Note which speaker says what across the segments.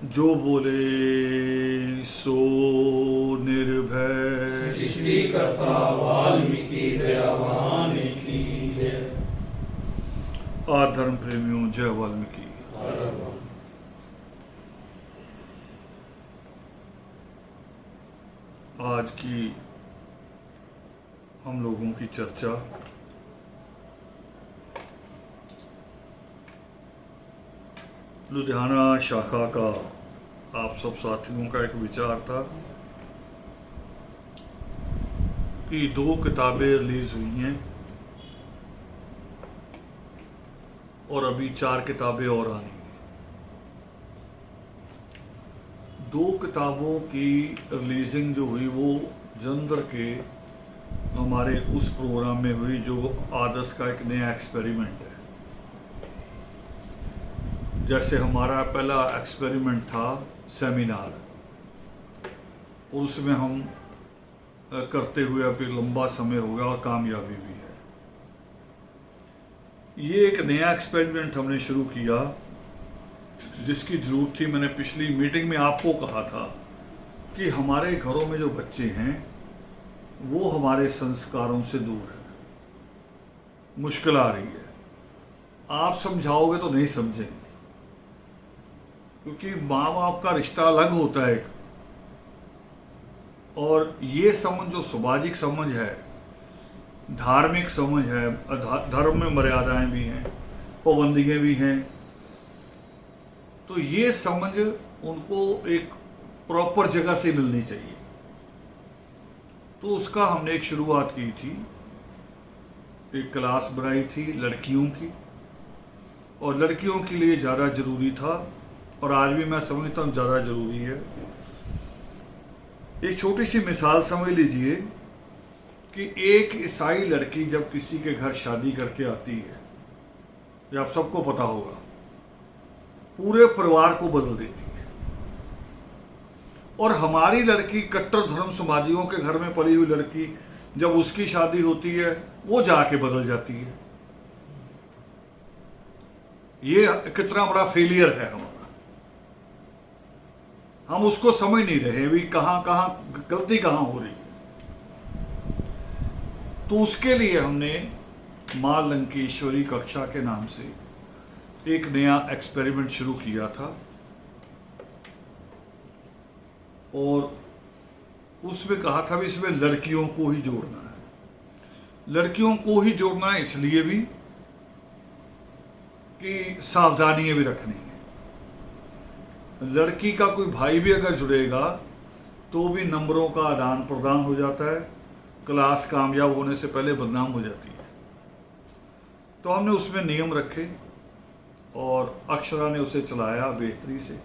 Speaker 1: जो बोले सो निर्भय।
Speaker 2: सृष्टिकर्ता वाल्मीकि दयावान की जय।
Speaker 1: धर्म प्रेमियों, जय वाल्मीकि। आज की हम लोगों की चर्चा लुधियाना शाखा का आप सब साथियों का एक विचार था कि 2 किताबें रिलीज हुई हैं और अभी 4 किताबें और आनी हैं। 2 किताबों की रिलीजिंग जो हुई वो जलंधर के हमारे उस प्रोग्राम में हुई जो आदर्श का एक नया एक्सपेरिमेंट है। जैसे हमारा पहला एक्सपेरिमेंट था सेमिनार, और उसमें हम करते हुए अभी लंबा समय हो गया और कामयाबी भी है। ये एक नया एक्सपेरिमेंट हमने शुरू किया जिसकी ज़रूरत थी। मैंने पिछली मीटिंग में आपको कहा था कि हमारे घरों में जो बच्चे हैं वो हमारे संस्कारों से दूर है, मुश्किल आ रही है। आप समझाओगे तो नहीं समझेंगे, क्योंकि माँ बाप का रिश्ता अलग होता है और ये समझ जो सामाजिक समझ है, धार्मिक समझ है, धर्म में मर्यादाएं भी हैं, पाबंदियाँ भी हैं, तो ये समझ उनको एक प्रॉपर जगह से मिलनी चाहिए। तो उसका हमने एक शुरुआत की थी, एक क्लास बनाई थी लड़कियों की, और लड़कियों के लिए ज़्यादा ज़रूरी था और आज भी मैं समझता हूँ ज़्यादा ज़रूरी है। एक छोटी सी मिसाल समझ लीजिए कि एक ईसाई लड़की जब किसी के घर शादी करके आती है, ये आप सबको पता होगा, पूरे परिवार को बदल देती है। और हमारी लड़की, कट्टर धर्म समाजियों के घर में पली हुई लड़की, जब उसकी शादी होती है वो जाके बदल जाती है। ये कितना बड़ा फेलियर है हमारा। हम उसको समझ नहीं रहे भी कहाँ कहाँ गलती कहाँ हो रही है। तो उसके लिए हमने मां लंकेश्वरी कक्षा के नाम से एक नया एक्सपेरिमेंट शुरू किया था, और उसमें कहा था भी इसमें लड़कियों को ही जोड़ना है। लड़कियों को ही जोड़ना है इसलिए भी कि सावधानियां भी रखनी है। लड़की का कोई भाई भी अगर जुड़ेगा तो भी नंबरों का आदान प्रदान हो जाता है, क्लास कामयाब होने से पहले बदनाम हो जाती है। तो हमने उसमें नियम रखे और अक्षरा ने उसे चलाया बेहतरी से,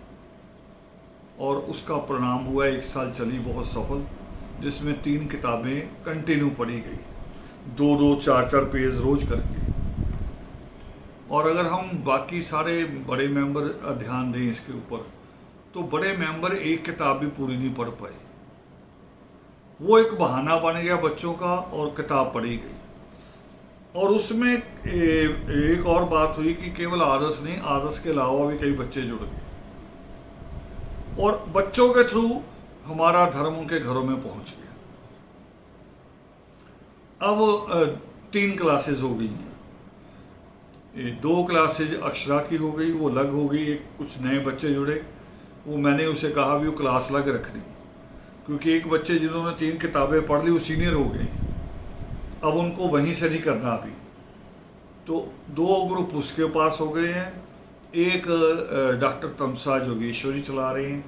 Speaker 1: और उसका परिणाम हुआ 1 साल चली बहुत सफल, जिसमें 3 किताबें कंटिन्यू पढ़ी गई, 2-2, 4-4 पेज रोज करके। और अगर हम बाकी सारे बड़े मेंबर ध्यान दें इसके ऊपर, तो बड़े मेंबर एक किताब भी पूरी नहीं पढ़ पाए। वो एक बहाना बन गया बच्चों का और किताब पढ़ी गई। और उसमें एक और बात हुई कि केवल आदर्श नहीं, आदर्श के अलावा भी कई बच्चे जुड़ गए, और बच्चों के थ्रू हमारा धर्म उनके घरों में पहुंच गया। अब 3 क्लासेस हो गई हैं। 2 क्लासेज अक्षरा की हो गई, वो अलग हो गई। एक कुछ नए बच्चे जुड़े, वो मैंने उसे कहा भी वो क्लास अलग रखनी, क्योंकि एक बच्चे जिन्होंने 3 किताबें पढ़ ली वो सीनियर हो गए, अब उनको वहीं से नहीं करना अभी। तो 2 ग्रुप उसके पास हो गए हैं। एक डॉक्टर तमसा जोगेश्वरी चला रहे हैं,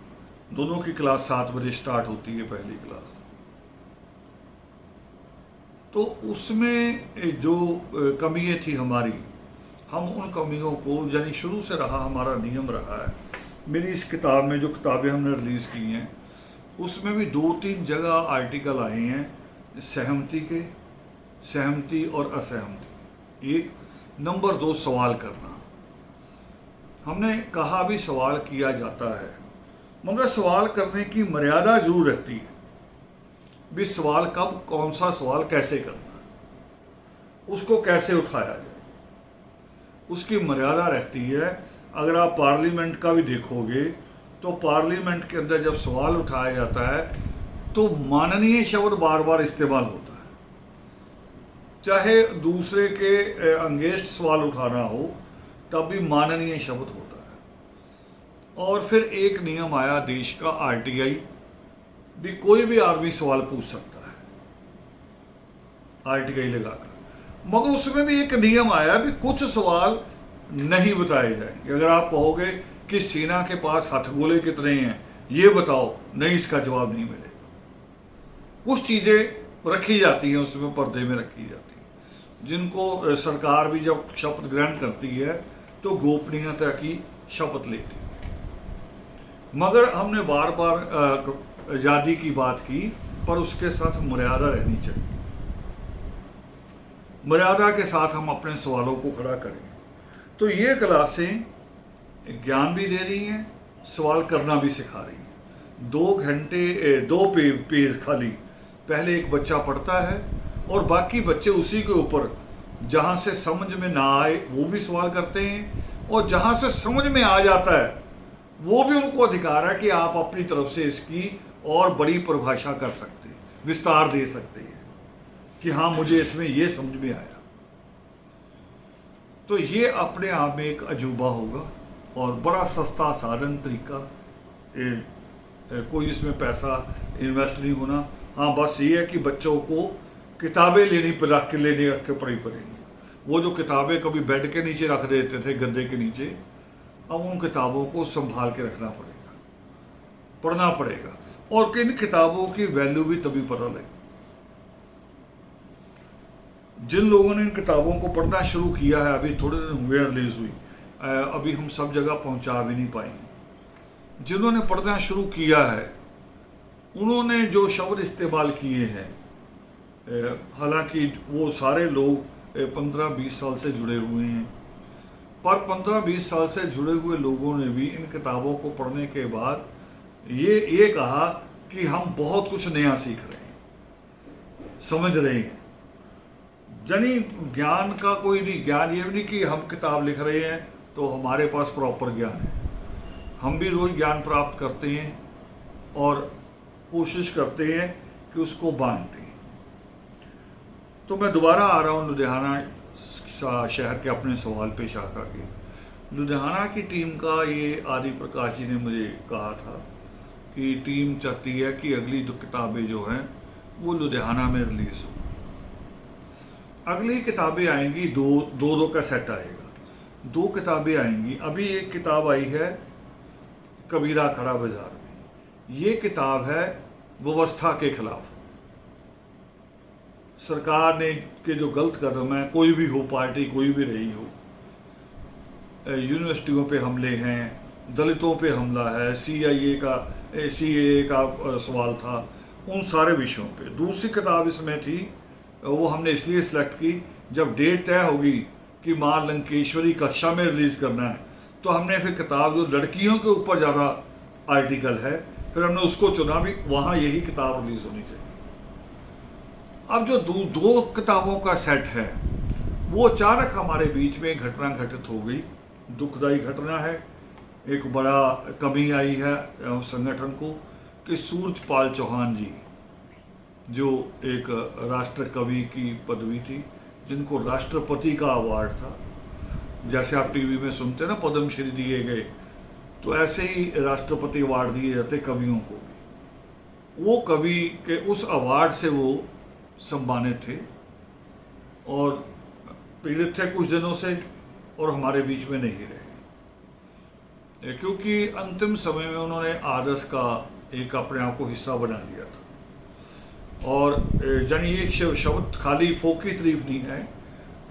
Speaker 1: दोनों की क्लास 7 बजे स्टार्ट होती है, पहली क्लास। तो उसमें जो कमियाँ थी हमारी, हम उन कमियों को, यानी शुरू से रहा हमारा नियम रहा है, मेरी इस किताब में जो किताबें हमने रिलीज़ की हैं उसमें भी 2-3 जगह आर्टिकल आए हैं सहमति और असहमति। 1 नंबर 2 सवाल करना। हमने कहा भी सवाल किया जाता है, मगर सवाल करने की मर्यादा जरूर रहती है भी सवाल कब, कौन सा सवाल कैसे करना, उसको कैसे उठाया जाए, उसकी मर्यादा रहती है। अगर आप पार्लियामेंट का भी देखोगे तो पार्लियामेंट के अंदर जब सवाल उठाया जाता है तो माननीय शब्द बार बार इस्तेमाल होता है, चाहे दूसरे के अंगेंस्ट सवाल उठाना हो तब भी माननीय शब्द होता है। और फिर एक नियम आया देश का, आरटीआई, भी कोई भी आदमी सवाल पूछ सकता है आरटीआई लगाकर, मगर उसमें भी एक नियम आया भी कुछ सवाल नहीं बताए जाएंगे। अगर आप कहोगे कि सेना के पास हथगोले कितने हैं ये बताओ, नहीं, इसका जवाब नहीं मिलेगा। कुछ चीजें रखी जाती हैं उसमें, पर्दे में रखी जाती हैं, जिनको सरकार भी जब शपथ ग्रहण करती है तो गोपनीयता की शपथ लेती है। मगर हमने बार बार आजादी की बात की, पर उसके साथ मर्यादा रहनी चाहिए। मर्यादा के साथ हम अपने सवालों को खड़ा करें। तो ये क्लासें ज्ञान भी दे रही हैं, सवाल करना भी सिखा रही हैं। 2 घंटे 2 पेज खाली पहले एक बच्चा पढ़ता है और बाकी बच्चे उसी के ऊपर जहाँ से समझ में ना आए वो भी सवाल करते हैं, और जहाँ से समझ में आ जाता है वो भी उनको अधिकार है कि आप अपनी तरफ से इसकी और बड़ी परिभाषा कर सकते हैं, विस्तार दे सकते हैं कि हाँ मुझे इसमें ये समझ में आया। तो ये अपने आप में एक अजूबा होगा और बड़ा सस्ता साधन तरीका, कोई इसमें पैसा इन्वेस्ट नहीं होना। हाँ, बस ये है कि बच्चों को किताबें रख के पढ़ी पड़ेंगी। वो जो किताबें कभी बेड के नीचे रख देते थे, गद्दे के नीचे, अब उन किताबों को संभाल के रखना पड़ेगा, पढ़ना पड़ेगा, और किन किताबों की वैल्यू भी तभी पता लगेगी। जिन लोगों ने इन किताबों को पढ़ना शुरू किया है, अभी थोड़े दिन हुए रिलीज हुई, अभी हम सब जगह पहुंचा भी नहीं पाएंगे। जिन्होंने पढ़ना शुरू किया है उन्होंने जो शब्द इस्तेमाल किए हैं, हालांकि वो सारे लोग 15-20 साल से जुड़े हुए हैं, पर 15-20 साल से जुड़े हुए लोगों ने भी इन किताबों को पढ़ने के बाद ये कहा कि हम बहुत कुछ नया सीख रहे हैं, समझ रहे हैं। यानी ज्ञान का कोई नहीं, ज्ञान ये भी नहीं कि हम किताब लिख रहे हैं तो हमारे पास प्रॉपर ज्ञान है। हम भी रोज ज्ञान प्राप्त करते हैं और कोशिश करते हैं कि उसको बांटें। तो मैं दोबारा आ रहा हूँ लुधियाना शहर के अपने सवाल पे, शाखा के। लुधियाना की टीम का ये आदि प्रकाश जी ने मुझे कहा था कि टीम चाहती है कि अगली 2 किताबें जो हैं वो लुधियाना में रिलीज हो। अगली किताबें आएंगी, दो का सेट आएगा, 2 किताबें आएंगी। अभी एक किताब आई है कबीरा खड़ा बाजार में। ये किताब है व्यवस्था के खिलाफ, सरकार ने के जो गलत कदम है, कोई भी हो पार्टी, कोई भी रही हो, यूनिवर्सिटियों पे हमले हैं, दलितों पे हमला है, सीएए का सवाल था, उन सारे विषयों पे। दूसरी किताब इसमें थी, वो हमने इसलिए सिलेक्ट की, जब डेट तय होगी कि मां लंकेश्वरी कक्षा में रिलीज करना है, तो हमने फिर किताब जो लड़कियों के ऊपर ज़्यादा आर्टिकल है, फिर हमने उसको चुना भी, वहाँ यही किताब रिलीज होनी चाहिए। अब जो 2 किताबों का सेट है वो अचानक हमारे बीच में घटना घटित हो गई, दुखदायी घटना है। एक बड़ा कमी आई है संगठन को कि सूरजपाल चौहान जी, जो एक राष्ट्र कवि की पदवी थी, जिनको राष्ट्रपति का अवार्ड था, जैसे आप टीवी में सुनते हैं ना पद्मश्री दिए गए, तो ऐसे ही राष्ट्रपति अवार्ड दिए जाते कवियों को भी। वो कवि के उस अवार्ड से वो सम्मानित थे और पीड़ित थे कुछ दिनों से, और हमारे बीच में नहीं रहे, क्योंकि अंतिम समय में उन्होंने आदर्श का एक अपने आप को हिस्सा बना लिया था। और यानी ये शब्द खाली फोक की तारीफ नहीं है,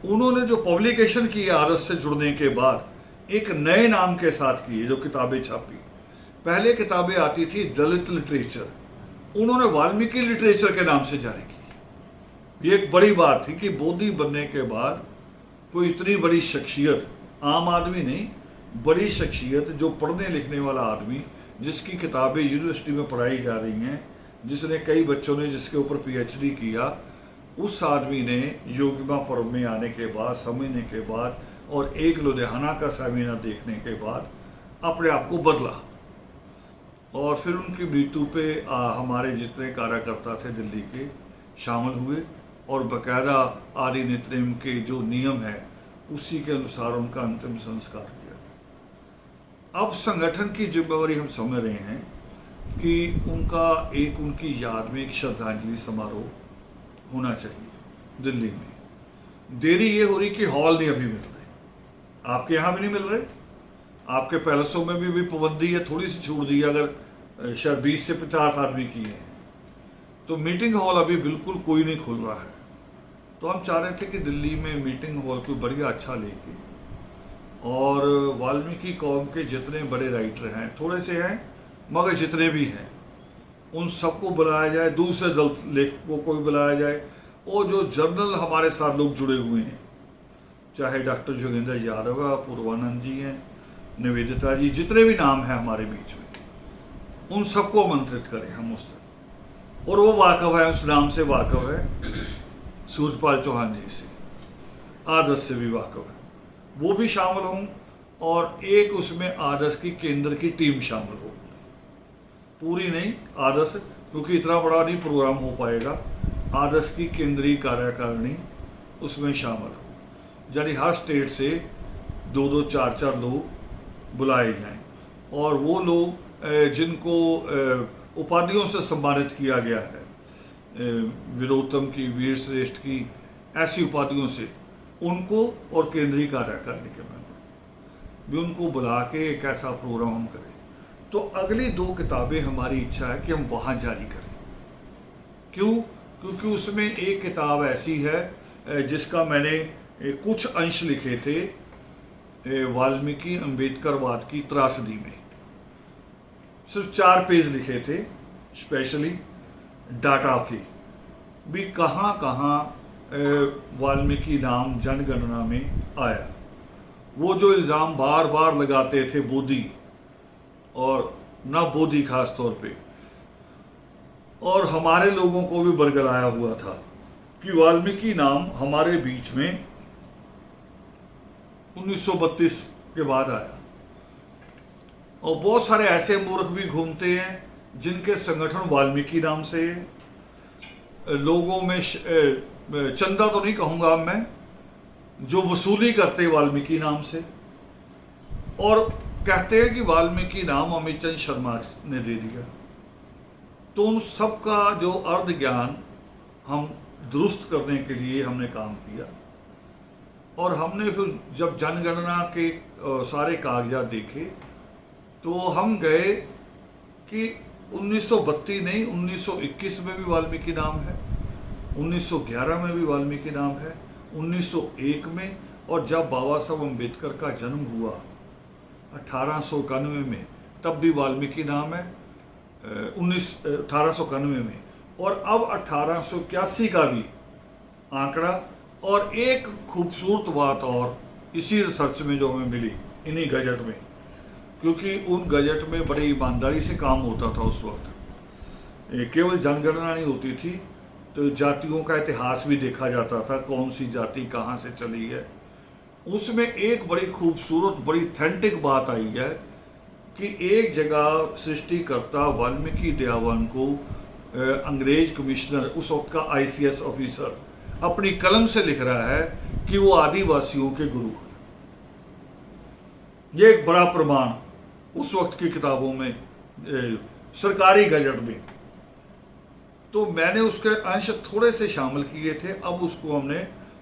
Speaker 1: उन्होंने जो पब्लिकेशन की आदर्श से जुड़ने के बाद एक नए नाम के साथ की जो किताबें छापी। पहले किताबें आती थी दलित लिटरेचर, उन्होंने वाल्मीकि लिटरेचर के नाम से जारी की। ये एक बड़ी बात थी कि बोधी बनने के बाद कोई इतनी बड़ी शख्सियत, आम आदमी नहीं, बड़ी शख्सियत, जो पढ़ने लिखने वाला आदमी, जिसकी किताबें यूनिवर्सिटी में पढ़ाई जा रही हैं, जिसने कई बच्चों ने जिसके ऊपर पीएचडी किया, उस आदमी ने योगिमा पर्व में आने के बाद, समझने के बाद और एक लुधियाना का सेमिनार देखने के बाद अपने आप को बदला और फिर उनकी मृत्यु पे हमारे जितने कार्यकर्ता थे दिल्ली के शामिल हुए और बकायदा आर्य नित्यनेम के जो नियम है उसी के अनुसार उनका अंतिम संस्कार किया गया। अब संगठन की जिम्मेवारी हम समझ रहे हैं कि उनकी याद में एक श्रद्धांजलि समारोह होना चाहिए दिल्ली में। देरी ये हो रही कि हॉल नहीं अभी मिल रहे, आपके यहाँ भी नहीं मिल रहे, आपके पैलेसों में भी पाबंदी है, थोड़ी सी छूट दी अगर शायद 20 से 50 आदमी की है, तो मीटिंग हॉल अभी बिल्कुल कोई नहीं खुल रहा है। तो हम चाह रहे थे कि दिल्ली में मीटिंग हॉल को बढ़िया अच्छा लेके और वाल्मीकि कौम के जितने बड़े राइटर हैं, थोड़े से हैं मगर जितने भी हैं, उन सबको बुलाया जाए, दूसरे दल लेखकों को भी बुलाया जाए, और जो जर्नल हमारे साथ लोग जुड़े हुए हैं, चाहे डॉक्टर जोगेंद्र यादव है, पूर्वानंद जी हैं, निवेदिता जी, जितने भी नाम हैं हमारे बीच में, उन सबको आमंत्रित करें हम उस दिन। और वो वाकफ है, उस नाम से वाकफ है, सूरजपाल चौहान जी से, आदर्श से भी वाकफ है, वो भी शामिल हों, और एक उसमें आदर्श की केंद्र की टीम शामिल हो, पूरी नहीं आदर्श, क्योंकि इतना बड़ा नहीं प्रोग्राम हो पाएगा, आदर्श की केंद्रीय कार्यकारिणी उसमें शामिल हो, यानी हर स्टेट से 2-2, 4-4 लोग बुलाए जाएं, और वो लोग जिनको उपाधियों से सम्मानित किया गया है, वीरोत्तम की, वीर श्रेष्ठ की, ऐसी उपाधियों से उनको और केंद्रीय कार्यकारिणी के मेंबर भी उनको बुला के एक ऐसा प्रोग्राम हम करें। तो अगली 2 किताबें हमारी इच्छा है कि हम वहाँ जारी करें। क्यों? क्योंकि उसमें एक किताब ऐसी है जिसका मैंने कुछ अंश लिखे थे वाल्मीकि अम्बेडकरवाद की त्रासदी में, सिर्फ 4 पेज लिखे थे, स्पेशली डाटा के भी कहाँ कहाँ वाल्मीकि नाम जनगणना में आया। वो जो इल्ज़ाम बार बार लगाते थे बोधी और न बोधी खास तौर पे, और हमारे लोगों को भी बरगलाया हुआ था कि वाल्मीकि नाम हमारे बीच में 1932 के बाद आया। और बहुत सारे ऐसे मूर्ख भी घूमते हैं जिनके संगठन वाल्मीकि नाम से, लोगों में चंदा तो नहीं कहूँगा मैं, जो वसूली करते वाल्मीकि नाम से, और कहते हैं कि वाल्मीकि नाम अमित चंद शर्मा ने दे दिया। तो उन सब का जो अर्ध ज्ञान हम दुरुस्त करने के लिए हमने काम किया, और हमने फिर जब जनगणना के सारे कागजात देखे तो हम गए कि 1932 नहीं, 1921 में भी वाल्मीकि नाम है, 1911 में भी वाल्मीकि नाम है, 1901 में, और जब बाबा साहब अम्बेडकर का जन्म हुआ 1891 में, तब भी वाल्मीकि नाम है 1891 में, और अब 1881 का भी आंकड़ा। और एक खूबसूरत बात और इसी रिसर्च में जो हमें मिली इन्हीं गजट में, क्योंकि उन गजट में बड़ी ईमानदारी से काम होता था उस वक्त, केवल जनगणना नहीं होती थी, तो जातियों का इतिहास भी देखा जाता था, कौन सी जाति कहाँ से चली है। उसमें एक बड़ी खूबसूरत, बड़ी ऑथेंटिक बात आई है कि एक जगह सृष्टिकर्ता वाल्मीकि दयावान को अंग्रेज कमिश्नर, उस वक्त का ICS ऑफिसर, अपनी कलम से लिख रहा है कि वो आदिवासियों के गुरु हैं। ये एक बड़ा प्रमाण उस वक्त की किताबों में, सरकारी गजट में। तो मैंने उसके अंश थोड़े से शामिल किए थे, अब उसको हमने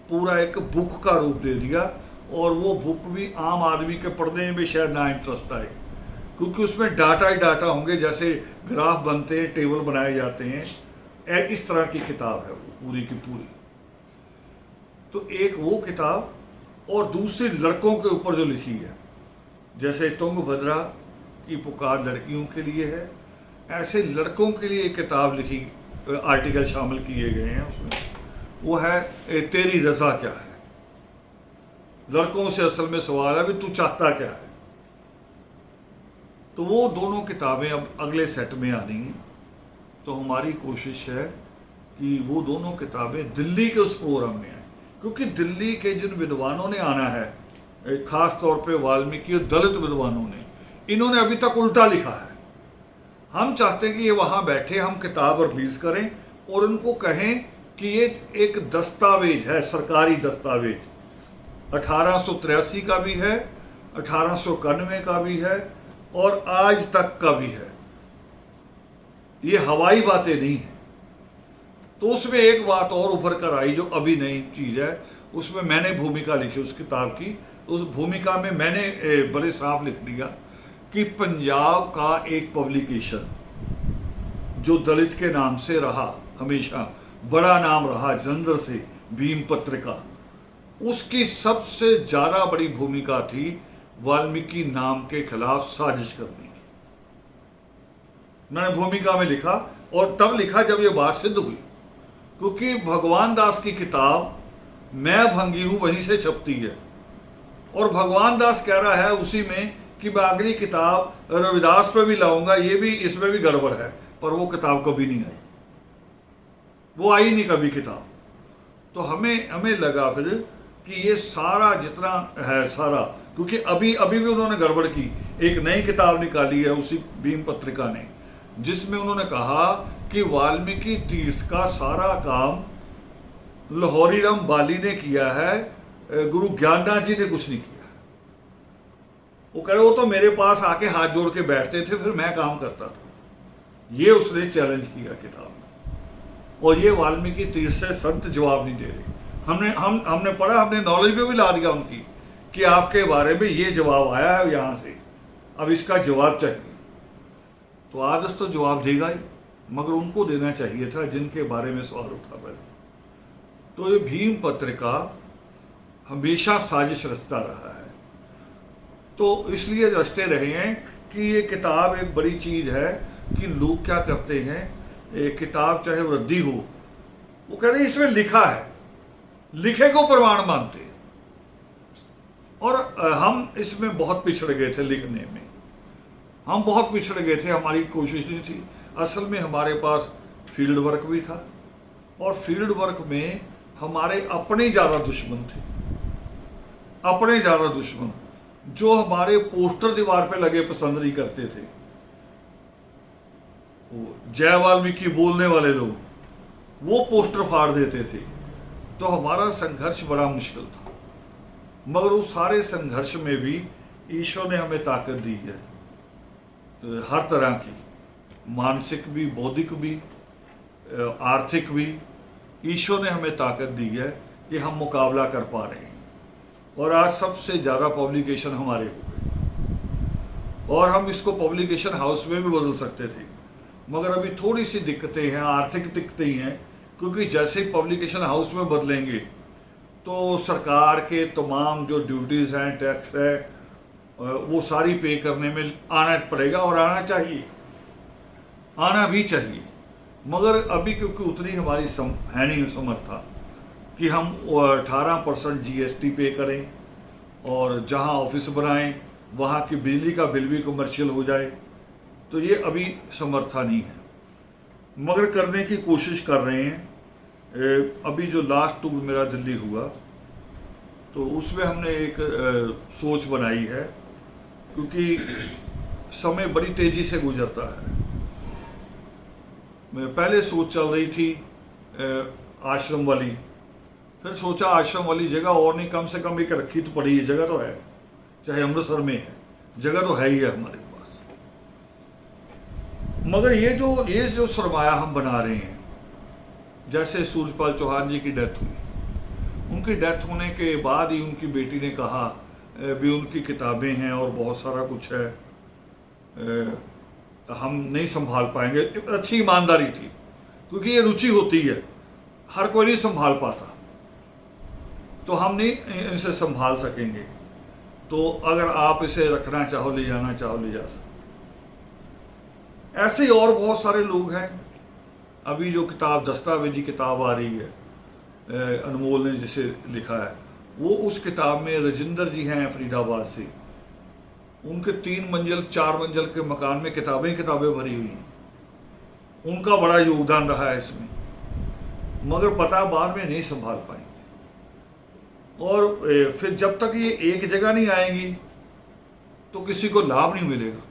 Speaker 1: पूरा एक बुक का रूप दे दिया, और वो बुक भी आम आदमी के पढ़ने में शायद ना इंटरेस्ट आए, क्योंकि उसमें डाटा ही डाटा होंगे, जैसे ग्राफ बनते हैं, टेबल बनाए जाते हैं, इस तरह की किताब है वो पूरी की पूरी। तो एक वो किताब, और दूसरी लड़कों के ऊपर जो लिखी है, जैसे तुंगभद्रा की पुकार लड़कियों के लिए है, ऐसे लड़कों के लिए एक किताब लिखी, आर्टिकल शामिल किए गए हैं उसमें। वो है तेरी रजा क्या है। लड़कों से असल में सवाल है भी तू चाहता क्या है। तो वो दोनों किताबें अब अगले सेट में आनी हैं। तो हमारी कोशिश है कि वो दोनों किताबें दिल्ली के उस प्रोग्राम में आए, क्योंकि दिल्ली के जिन विद्वानों ने आना है, खास तौर पे वाल्मीकि और दलित विद्वानों ने, इन्होंने अभी तक उल्टा लिखा है। हम चाहते हैं कि ये वहाँ बैठे, हम किताब रिलीज करें और उनको कहें कि ये एक दस्तावेज है, सरकारी दस्तावेज, 1883 का भी है, 1891 का भी है और आज तक का भी है। ये हवाई बातें नहीं है। तो उसमें एक बात और उभर कर आई जो अभी नई चीज है, उसमें मैंने भूमिका लिखी उस किताब की। उस भूमिका में मैंने बड़े साफ लिख दिया कि पंजाब का एक पब्लिकेशन जो दलित के नाम से रहा, हमेशा बड़ा नाम रहा जलंधर से, भीम पत्रिका, उसकी सबसे ज्यादा बड़ी भूमिका थी वाल्मीकि नाम के खिलाफ साजिश करने की। मैंने भूमिका में लिखा और तब लिखा जब यह बात सिद्ध हुई, क्योंकि भगवान दास की किताब मैं भंगी हूं वहीं से छपती है और भगवान दास कह रहा है उसी में कि मैं अगली किताब रविदास पे भी लाऊंगा, ये भी इसमें भी गड़बड़ है, पर वो किताब कभी नहीं आई, वो आई नहीं कभी किताब। तो हमें लगा फिर कि ये सारा जितना है सारा, क्योंकि अभी भी उन्होंने गड़बड़ की, एक नई किताब निकाली है उसी भीम पत्रिका ने, जिसमें उन्होंने कहा कि वाल्मीकि तीर्थ का सारा काम लाहौरी राम बाली ने किया है, गुरु ज्ञाननाथ जी ने कुछ नहीं किया। वो कह रहे वो तो मेरे पास आके हाथ जोड़ के बैठते थे, फिर मैं काम करता था। ये उसने चैलेंज किया किताब में, और ये वाल्मीकि तीर्थ से संत जवाब नहीं दे रहे। हमने पढ़ा, हमने नॉलेज में भी ला दिया उनकी कि आपके बारे में ये जवाब आया है यहां से, अब इसका जवाब चाहिए। तो आदर्श तो जवाब देगा ही, मगर उनको देना चाहिए था जिनके बारे में सवाल उठा पहले। तो ये भीम पत्रिका हमेशा साजिश रचता रहा है, तो इसलिए रचते रहे हैं कि ये किताब एक बड़ी चीज है कि लोग क्या करते हैं, एक किताब चाहे वृद्धि हो, वो कह रहे इसमें लिखा है, लिखे को प्रमाण मानते हैं। और हम इसमें बहुत पिछड़ गए थे, लिखने में हम बहुत पिछड़ गए थे, हमारी कोशिश नहीं थी। असल में हमारे पास फील्ड वर्क भी था और फील्ड वर्क में हमारे अपने ज़्यादा दुश्मन थे, अपने ज़्यादा दुश्मन जो हमारे पोस्टर दीवार पे लगे पसंद नहीं करते थे। जय वाल्मीकि बोलने वाले लोग वो पोस्टर फाड़ देते थे, तो हमारा संघर्ष बड़ा मुश्किल था। मगर उस सारे संघर्ष में भी ईश्वर ने हमें ताकत दी है, हर तरह की, मानसिक भी, बौद्धिक भी, आर्थिक भी। ईश्वर ने हमें ताकत दी है कि हम मुकाबला कर पा रहे हैं। और आज सबसे ज़्यादा पब्लिकेशन हमारे हो गए और हम इसको पब्लिकेशन हाउस में भी बदल सकते थे, मगर अभी थोड़ी सी दिक्कतें हैं, आर्थिक दिक्कतें ही हैं, क्योंकि जैसे ही पब्लिकेशन हाउस में बदलेंगे तो सरकार के तमाम जो ड्यूटीज़ हैं, टैक्स है, वो सारी पे करने में आना पड़ेगा और आना चाहिए, आना भी चाहिए। मगर अभी क्योंकि उतनी हमारी है नहीं समर्था कि हम 18% GST पे करें और जहां ऑफिस बनाएं वहां की बिजली का बिल भी कमर्शियल हो जाए, तो ये अभी समर्था नहीं है, मगर करने की कोशिश कर रहे हैं। अभी जो लास्ट टूर मेरा दिल्ली हुआ तो उसमें हमने एक सोच बनाई है, क्योंकि समय बड़ी तेजी से गुजरता है। मैं पहले सोच चल रही थी आश्रम वाली, फिर सोचा आश्रम वाली जगह और नहीं, कम से कम एक रखी तो पड़ी है, जगह तो है, चाहे अमृतसर में है, जगह तो है ही है हमारे पास। मगर ये जो सरमाया हम बना रहे हैं, जैसे सूरजपाल चौहान जी की डेथ हुई, उनकी डेथ होने के बाद ही उनकी बेटी ने कहा भी उनकी किताबें हैं और बहुत सारा कुछ है, हम नहीं संभाल पाएंगे। अच्छी ईमानदारी थी, क्योंकि ये रुचि होती है, हर कोई नहीं संभाल पाता, तो हम नहीं इसे संभाल सकेंगे। तो अगर आप इसे रखना चाहो, ले जाना चाहो, ले जा सकते। ऐसे ही और बहुत सारे लोग हैं। अभी जो किताब दस्तावेजी किताब आ रही है, अनमोल ने जिसे लिखा है, वो उस किताब में राजेंद्र जी हैं फरीदाबाद से, उनके 3 मंजिल 4 मंजिल के मकान में किताबें भरी हुई हैं। उनका बड़ा योगदान रहा है इसमें, मगर पता बाद में नहीं संभाल पाएंगे। और फिर जब तक ये एक जगह नहीं आएंगी तो किसी को लाभ नहीं मिलेगा।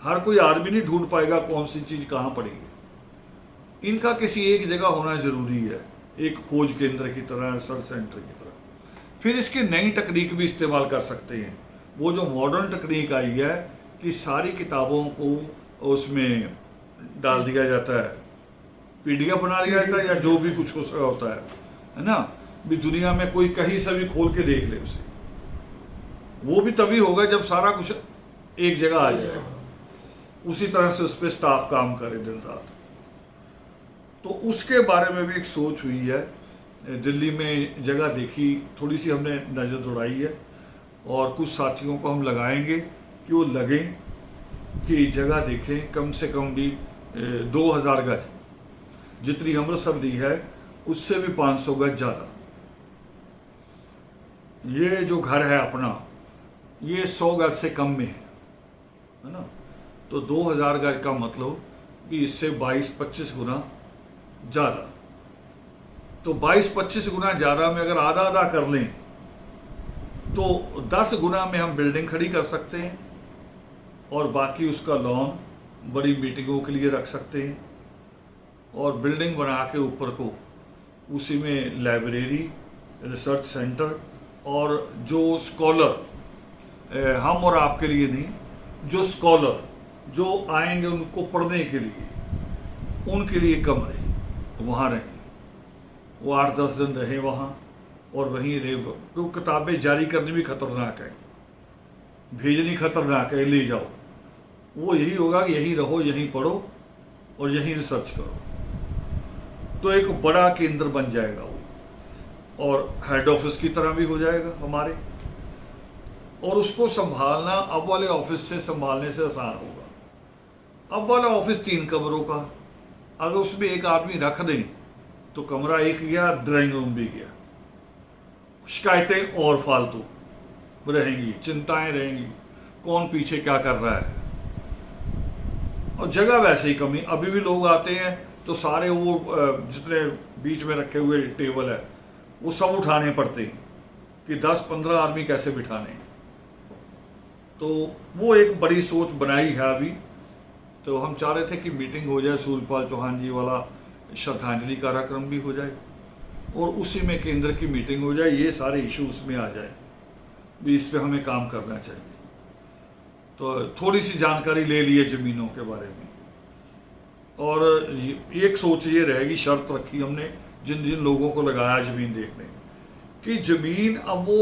Speaker 1: हर कोई आदमी नहीं ढूंढ पाएगा कौन सी चीज़ कहाँ पड़ी है। इनका किसी एक जगह होना जरूरी है, एक खोज केंद्र की तरह, रिसर्च सेंटर की तरह। फिर इसकी नई तकनीक भी इस्तेमाल कर सकते हैं। वो जो मॉडर्न तकनीक आई है कि सारी किताबों को उसमें डाल दिया जाता है, PDF बना लिया जाता है या जो भी कुछ होता है ना, भी दुनिया में कोई कहीं से भी खोल के देख ले उसे। वो भी तभी होगा जब सारा कुछ एक जगह आ जाएगा। उसी तरह से उस पर स्टाफ काम करे दिन रात। तो उसके बारे में भी एक सोच हुई है। दिल्ली में जगह देखी, थोड़ी सी हमने नज़र दौड़ाई है और कुछ साथियों को हम लगाएंगे कि वो लगें कि जगह देखें। कम से कम भी 2000 गज जितनी अमृतसर दी है उससे भी 500 गज ज़्यादा। ये जो घर है अपना, ये 100 गज से कम में है ना। तो 2000 गज का मतलब कि इससे 22-25 गुना ज़्यादा। तो 22-25 गुना ज़्यादा में अगर आधा आधा कर लें तो 10 गुना में हम बिल्डिंग खड़ी कर सकते हैं और बाकी उसका लॉन बड़ी मीटिंगों के लिए रख सकते हैं। और बिल्डिंग बना के ऊपर को उसी में लाइब्रेरी, रिसर्च सेंटर और जो स्कॉलर, हम और आपके लिए नहीं, जो स्कॉलर जो आएंगे उनको पढ़ने के लिए, उनके लिए कमरे वहाँ रहें। वो 8-10 दिन रहे वहाँ और वहीं रहे। तो किताबें जारी करनी भी खतरनाक है, भेजनी खतरनाक है, ले जाओ। वो यही होगा कि यहीं रहो, यहीं पढ़ो और यहीं रिसर्च करो। तो एक बड़ा केंद्र बन जाएगा वो, और हेड ऑफिस की तरह भी हो जाएगा हमारे। और उसको संभालना अब वाले ऑफिस से संभालने से आसान होगा। अब वाला ऑफिस 3 कमरों का, अगर उसमें एक आदमी रख दें तो कमरा एक गया, ड्राइंग रूम भी गया। शिकायतें और फालतू रहेंगी, चिंताएं रहेंगी, कौन पीछे क्या कर रहा है। और जगह वैसे ही कमी। अभी भी लोग आते हैं तो सारे वो जितने बीच में रखे हुए टेबल है वो सब उठाने पड़ते हैं कि 10-15 आदमी कैसे बिठाने। तो वो एक बड़ी सोच बनाई है अभी। तो हम चाह रहे थे कि मीटिंग हो जाए, सूर्यपाल चौहान जी वाला श्रद्धांजलि कार्यक्रम भी हो जाए और उसी में केंद्र की मीटिंग हो जाए, ये सारे इशू उसमें आ जाए भी। इस पे हमें काम करना चाहिए। तो थोड़ी सी जानकारी ले लिए ज़मीनों के बारे में। और एक सोच ये रहेगी, शर्त रखी हमने जिन जिन लोगों को लगाया ज़मीन देखने, कि ज़मीन अब वो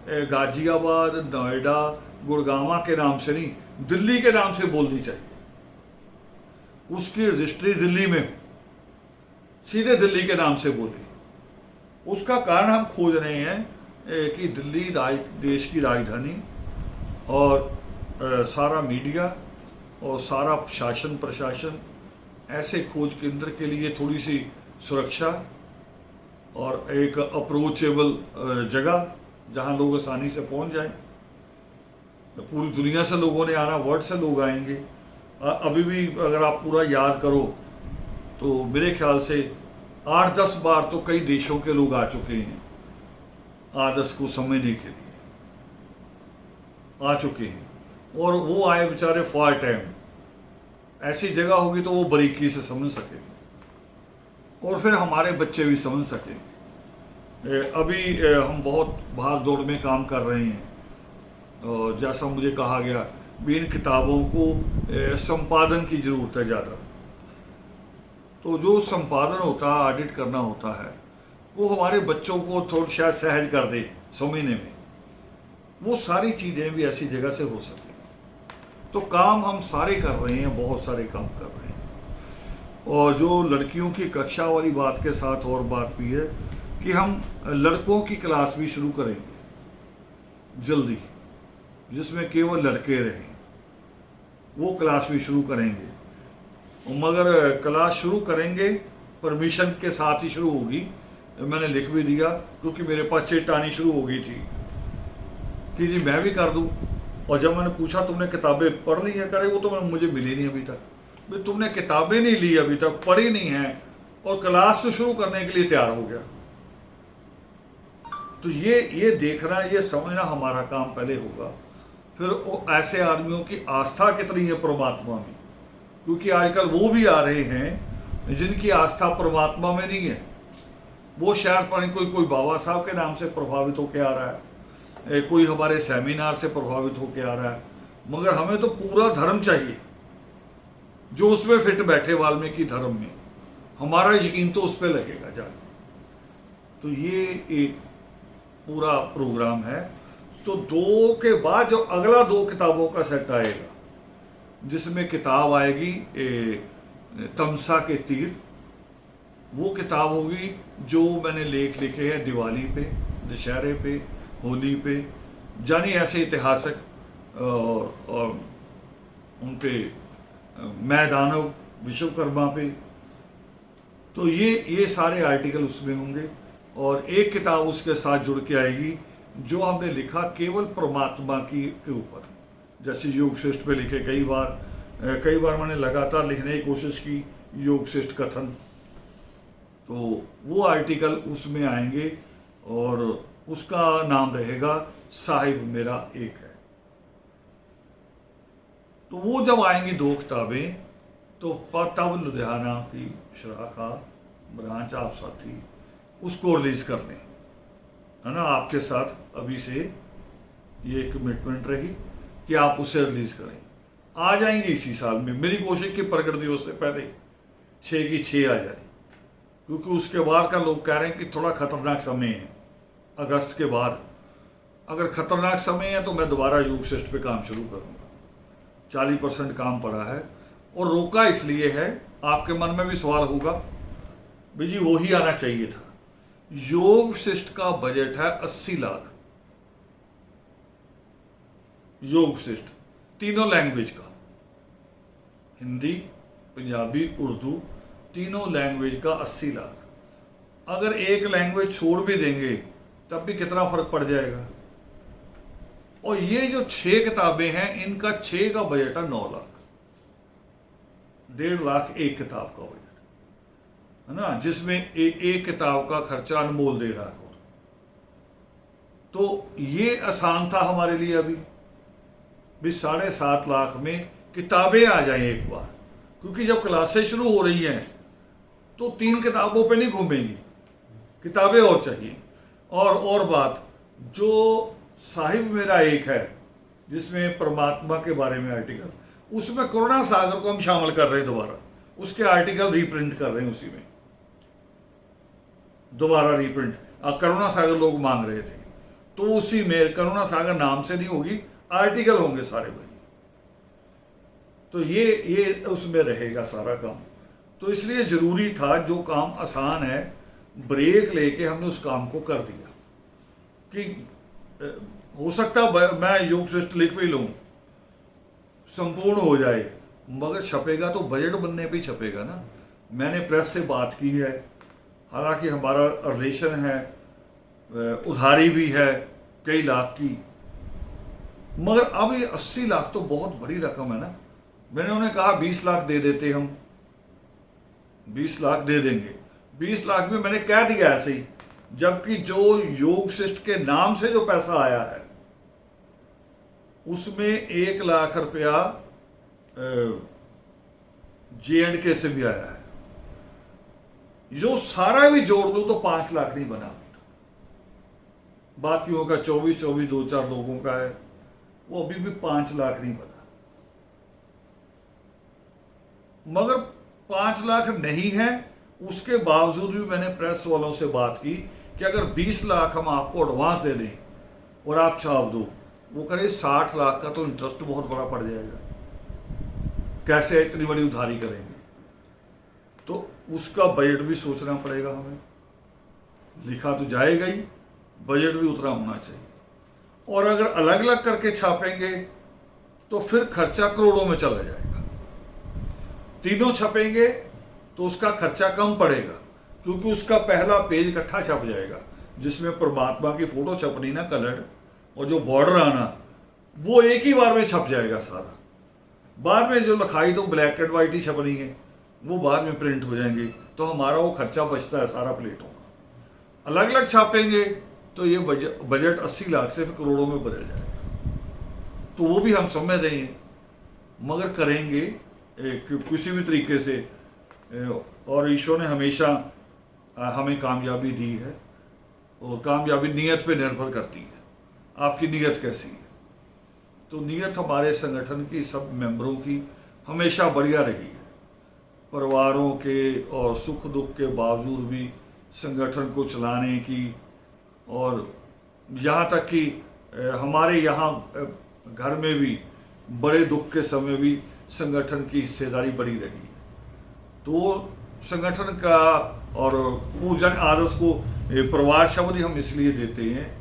Speaker 1: गाजियाबाद, नोएडा, गुड़गांव के नाम से नहीं, दिल्ली के नाम से बोलनी चाहिए। उसकी रजिस्ट्री दिल्ली में हो, सीधे दिल्ली के नाम से बोले। उसका कारण हम खोज रहे हैं कि दिल्ली देश की राजधानी और सारा मीडिया और सारा शासन प्रशासन, ऐसे खोज केंद्र के लिए थोड़ी सी सुरक्षा और एक अप्रोचेबल जगह जहां लोग आसानी से पहुंच जाएं। पूरी दुनिया से लोगों ने आना, वर्ल्ड से लोग आएंगे। अभी भी अगर आप पूरा याद करो तो मेरे ख्याल से 8-10 बार तो कई देशों के लोग आ चुके हैं आदर्श को समझने के लिए, आ चुके हैं। और वो आए बेचारे फॉर टाइम। ऐसी जगह होगी तो वो बारीकी से समझ सकेंगे और फिर हमारे बच्चे भी समझ सकेंगे। अभी हम बहुत भाग दौड़ में काम कर रहे हैं और जैसा मुझे कहा गया भी इन किताबों को संपादन की ज़रूरत है ज़्यादा। तो जो संपादन होता है, ऑडिट करना होता है, वो हमारे बच्चों को थोड़ा शायद सहज कर दे समझने में। वो सारी चीज़ें भी ऐसी जगह से हो सके। तो काम हम सारे कर रहे हैं, बहुत सारे काम कर रहे हैं। और जो लड़कियों की कक्षा वाली बात के साथ और बात भी है कि हम लड़कों की क्लास भी शुरू करेंगे जल्दी, जिसमें केवल लड़के रहें। वो क्लास भी शुरू करेंगे, मगर क्लास शुरू करेंगे परमिशन के साथ ही शुरू होगी। मैंने लिख भी दिया क्योंकि मेरे पास चिट आनी शुरू हो गई थी कि जी मैं भी कर दूं। और जब मैंने पूछा तुमने किताबें पढ़ ली हैं, करे वो तो मुझे मिली नहीं अभी तक। भाई तुमने किताबें नहीं ली अभी तक, पढ़ी नहीं है और क्लास से शुरू करने के लिए तैयार हो गया। तो ये देखना, ये समझना हमारा काम पहले होगा। फिर वो ऐसे आदमियों की आस्था कितनी है परमात्मा में, क्योंकि आजकल वो भी आ रहे हैं जिनकी आस्था परमात्मा में नहीं है। वो शायद पर कोई बाबा साहब के नाम से प्रभावित होकर आ रहा है, कोई हमारे सेमिनार से प्रभावित होकर आ रहा है, मगर हमें तो पूरा धर्म चाहिए जो उसमें फिट बैठे, वाल्मीकि धर्म में। हमारा यकीन तो उस पर लगेगा जाके। तो ये एक पूरा प्रोग्राम है। तो 2 के बाद जो अगला 2 किताबों का सेट आएगा, जिसमें किताब आएगी तमसा के तीर, वो किताब होगी जो मैंने लेख लिखे हैं दिवाली पे, दशहरे पे, होली पे, जानी ऐसे ऐतिहासिक और उन पे मैदानव विश्वकर्मा पे। तो ये सारे आर्टिकल उसमें होंगे। और एक किताब उसके साथ जुड़ के आएगी जो हमने लिखा केवल परमात्मा के ऊपर, जैसे योग शिष्ट पे लिखे। कई बार मैंने लगातार लिखने की कोशिश की योग शिष्ट कथन, तो वो आर्टिकल उसमें आएंगे और उसका नाम रहेगा साहिब मेरा एक है। तो वो जब आएंगी 2 किताबें, तो तब लुधियाना की शाखा ब्रांच आप साथी उसको रिलीज कर लें, है ना। आपके साथ अभी से ये कमिटमेंट रही कि आप उसे रिलीज करें। आ जाएंगे इसी साल में। मेरी कोशिश की प्रकट दिवस से पहले 6 की 6 आ जाए, क्योंकि उसके बाद का लोग कह रहे हैं कि थोड़ा खतरनाक समय है। अगस्त के बाद अगर खतरनाक समय है तो मैं दोबारा योग शिष्ट पे काम शुरू करूंगा। 40% काम पड़ा है और रोका इसलिए है, आपके मन में भी सवाल होगा भाई जी वही आना चाहिए था। योग शिष्ट का बजट है 80 लाख, योग शिष्ट तीनों लैंग्वेज का, हिंदी, पंजाबी, उर्दू, तीनों लैंग्वेज का 80 लाख। अगर एक लैंग्वेज छोड़ भी देंगे तब भी कितना फर्क पड़ जाएगा। और ये जो 6 किताबें हैं, इनका 6 का बजट है 9 लाख, 1.5 लाख एक किताब का बजट, है ना, जिसमें एक किताब का खर्चा अनमोल दे रहा है। तो ये आसान था हमारे लिए अभी भी 7.5 लाख में किताबें आ जाएं एक बार, क्योंकि जब क्लासें शुरू हो रही हैं तो 3 किताबों पे नहीं घूमेंगी, किताबें और चाहिए। और बात जो साहिब मेरा एक है, जिसमें परमात्मा के बारे में आर्टिकल, उसमें करुणा सागर को हम शामिल कर रहे हैं दोबारा, उसके आर्टिकल रीप्रिंट कर रहे हैं, उसी में दोबारा रीप्रिंट। करुणा सागर लोग मांग रहे थे, तो उसी में करुणा सागर नाम से नहीं होगी, आर्टिकल होंगे सारे भाई। तो ये उसमें रहेगा सारा काम। तो इसलिए जरूरी था, जो काम आसान है ब्रेक लेके हमने उस काम को कर दिया कि हो सकता मैं योग शिष्ट लिख भी लूं, संपूर्ण हो जाए, मगर छपेगा तो बजट बनने पे छपेगा ना। मैंने प्रेस से बात की है, हालांकि हमारा रिलेशन है, उधारी भी है कई लाख की, मगर अब ये 80 लाख तो बहुत बड़ी रकम है ना। मैंने उन्हें कहा 20 लाख दे देते, हम 20 लाख दे देंगे। 20 लाख में मैंने कह दिया ऐसे ही, जबकि जो योग शिष्ट के नाम से जो पैसा आया है उसमें 1 लाख रुपया J&K से भी आया है। जो सारा भी जोड़ लूं तो 5 लाख नहीं बना, बाकियों का 24 2-4 लोगों का है, वो अभी भी 5 लाख नहीं बना। मगर 5 लाख नहीं है, उसके बावजूद भी मैंने प्रेस वालों से बात की कि अगर 20 लाख हम आपको एडवांस दे दें और आप छाप दो, वो करें 60 लाख का तो इंटरेस्ट बहुत बड़ा पड़ जाएगा, कैसे इतनी बड़ी उधारी करेंगे। तो उसका बजट भी सोचना पड़ेगा हमें। लिखा तो जाएगा ही, बजट भी उतना होना चाहिए। और अगर अलग अलग करके छापेंगे तो फिर खर्चा करोड़ों में चला जाएगा। तीनों छपेंगे तो उसका खर्चा कम पड़ेगा, क्योंकि उसका पहला पेज इकट्ठा छप जाएगा, जिसमें परमात्मा की फोटो छपनी ना कलर्ड, और जो बॉर्डर आना वो एक ही बार में छप जाएगा सारा। बाद में जो लिखाई तो ब्लैक एंड वाइट ही छपनी है, वो बाद में प्रिंट हो जाएंगे, तो हमारा वो खर्चा बचता है सारा प्लेटों का। अलग अलग छापेंगे तो ये बजट 80 लाख से फिर करोड़ों में बदल जाएगा। तो वो भी हम समझ रहे हैं, मगर करेंगे किसी भी तरीके से। और ईश्वर ने हमेशा हमें कामयाबी दी है, और कामयाबी नीयत पे निर्भर करती है, आपकी नीयत कैसी है। तो नीयत हमारे संगठन की, सब मेंबरों की हमेशा बढ़िया रही है। परिवारों के और सुख दुख के बावजूद भी संगठन को चलाने की, और यहाँ तक कि हमारे यहाँ घर में भी बड़े दुख के समय भी संगठन की हिस्सेदारी बड़ी रही है। तो संगठन का और पूजन आदर्श को परिवार शब्द हम इसलिए देते हैं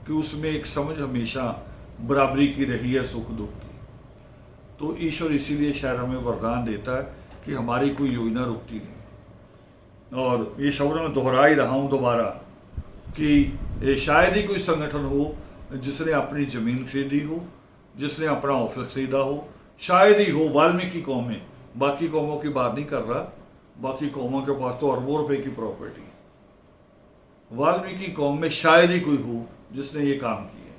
Speaker 1: कि उसमें एक समझ हमेशा बराबरी की रही है, सुख दुख की। तो ईश्वर इसीलिए शायद हमें वरदान देता है कि हमारी कोई योजना रुकती नहीं है। और ये शब्द मैं दोहरा ही रहा हूँ दोबारा कि शायद ही कोई संगठन हो जिसने अपनी ज़मीन खरीदी हो, जिसने अपना ऑफिस खरीदा हो, शायद ही हो वाल्मीकि कौम में। बाकी कौमों की बात नहीं कर रहा, बाकी कौमों के पास तो अरबों रुपए की प्रॉपर्टी है। वाल्मीकि कौम में शायद ही कोई हो जिसने ये काम किए।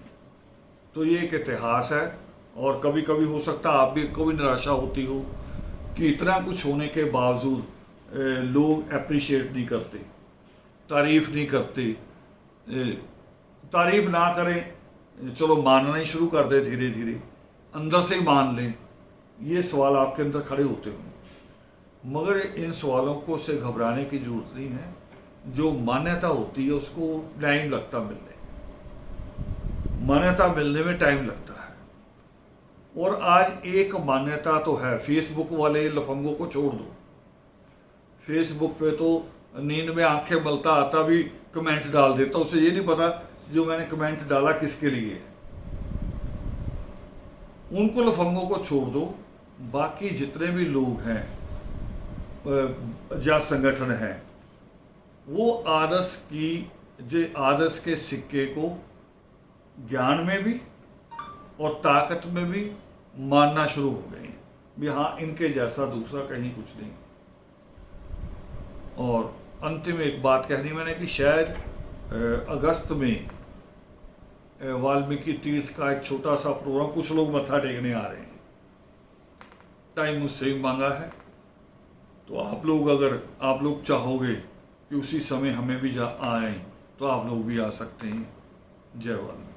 Speaker 1: तो ये एक इतिहास है, और कभी कभी हो सकता है आप भी को भी निराशा होती हो कि इतना कुछ होने के बावजूद लोग अप्रिशिएट नहीं करते, तारीफ नहीं करते। तारीफ ना करें, चलो मानना ही शुरू कर दे, धीरे धीरे अंदर से ही मान लें। ये सवाल आपके अंदर खड़े होते होंगे, मगर इन सवालों को से घबराने की जरूरत नहीं है। जो मान्यता होती है उसको टाइम लगता मिलने, मान्यता मिलने में टाइम लगता है। और आज एक मान्यता तो है, फेसबुक वाले लफंगों को छोड़ दो। फेसबुक पे तो नींद में आंखें मलता आता भी कमेंट डाल देता, उसे ये नहीं पता जो मैंने कमेंट डाला किसके लिए। उनको लफंगों को छोड़ दो। बाकी जितने भी लोग हैं या संगठन हैं, वो आदर्श के सिक्के को ज्ञान में भी और ताकत में भी मानना शुरू हो गए हैं भी हाँ, इनके जैसा दूसरा कहीं कुछ नहीं। और अंतिम एक बात कहनी मैंने कि शायद अगस्त में वाल्मीकि तीर्थ का एक छोटा सा प्रोग्राम, कुछ लोग मत्था टेकने आ रहे हैं। टाइम मुझसे ही मांगा है, तो आप लोग अगर आप लोग चाहोगे कि उसी समय हमें भी आए तो आप लोग भी आ सकते हैं। जय वाल्मीकि।